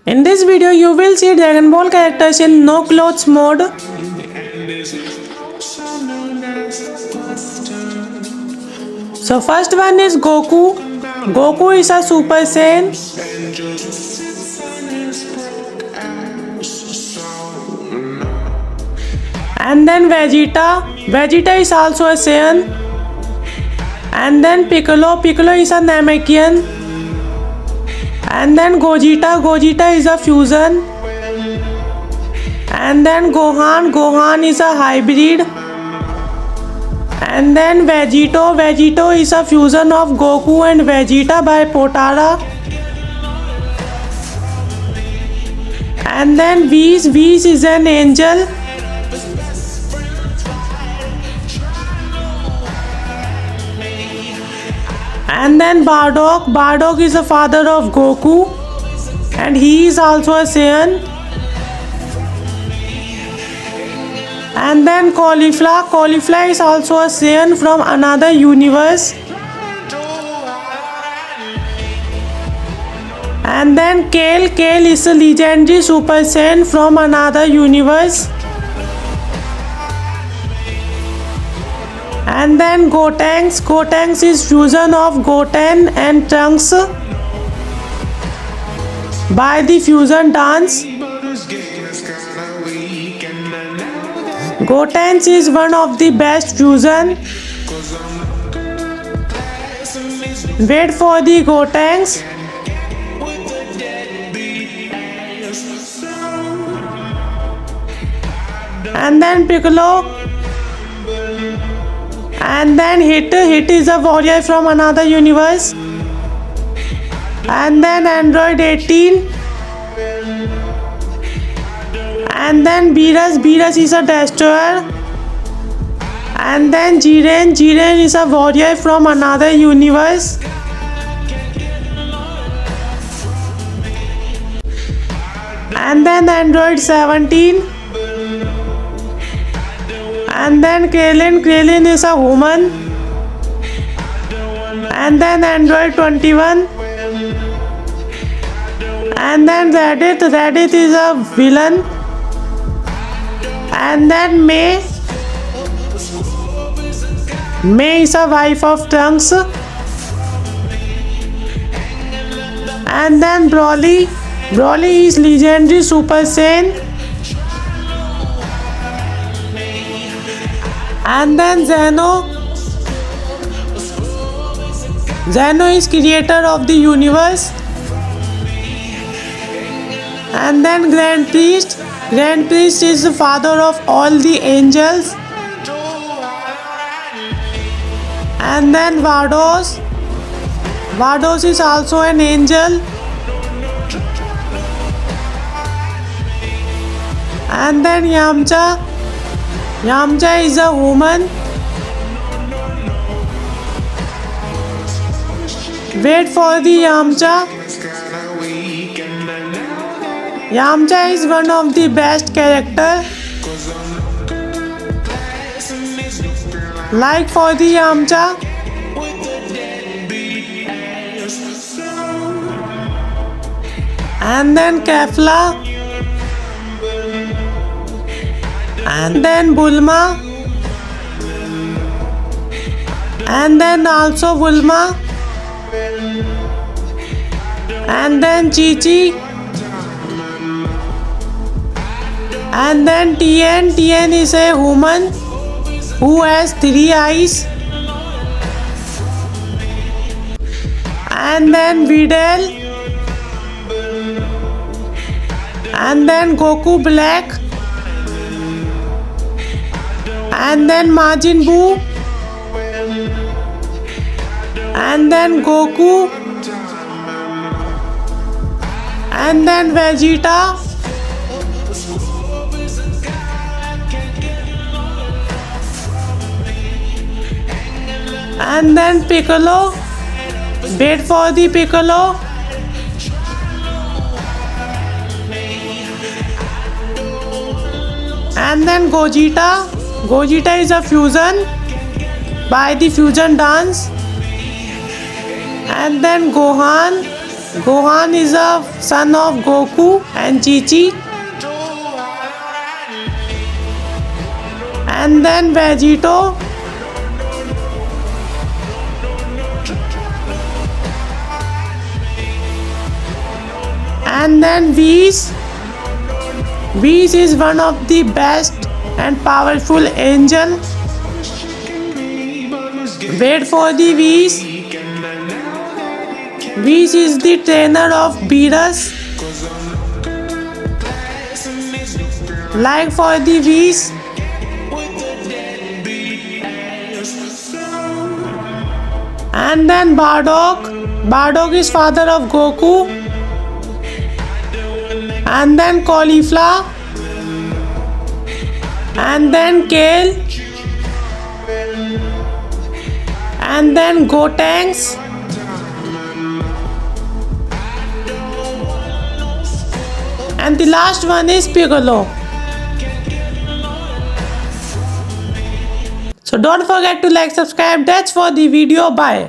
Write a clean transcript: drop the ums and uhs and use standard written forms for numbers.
In this video, you will see Dragon Ball characters in no clothes mode. So first one is Goku. Goku is a Super Saiyan. And then Vegeta. Vegeta is also a Saiyan. And then Piccolo. Piccolo is a Namekian. And then Gogeta. Gogeta is a fusion. And then Gohan. Gohan is a hybrid. And then Vegito. Vegito is a fusion of Goku and Vegeta by Potara. And then Whis. Whis is an angel. And then Bardock. Bardock is the father of Goku. And he is also a Saiyan. And then Caulifla. Caulifla is also a Saiyan from another universe. And then Kale. Kale is a legendary Super Saiyan from another universe. And then Gotenks. Gotenks is fusion of Goten and Trunks by the fusion dance. Gotenks is one of the best fusion. Wait for the Gotenks. And then Piccolo. And then Hit. Hit is a warrior from another universe. And then Android 18. And then Beerus. Beerus is a destroyer. And then Jiren. Jiren is a warrior from another universe. And then Android 17. And then Krillin. Krillin is a human. And then Android 21. And then Reddit. Reddit is a villain. And then May. May is a wife of Trunks. And then Broly. Broly is legendary Super Saiyan. And then Zeno. Zeno is creator of the universe. And then Grand Priest. Grand Priest is the father of all the angels. And then Vados. Vados is also an angel. And then Yamcha. Yamcha is a woman. Wait for the Yamcha. Yamcha is one of the best character. Like for the Yamcha. And then Kefla. And then Bulma. And then also Bulma. And then Chi-Chi. And then Tien. Tien is a human who has 3 eyes. And then Videl. And then Goku Black. And then Majin Buu. And then Goku. And then Vegeta. And then Piccolo. Wait for the Piccolo. And then Gogeta. Gogeta is a fusion by the fusion dance. And then Gohan. Gohan is a son of Goku and Chi-Chi. And then Vegito. And then Whis. Whis is one of the best and powerful angel. Wait for the Whis. Whis is the trainer of Beerus. Like for the Whis. And then Bardock. Bardock is father of Goku. And then Caulifla. And then Kale. And then Gotenks. And the last one is Piccolo. So don't forget to like, subscribe. That's for the video. Bye.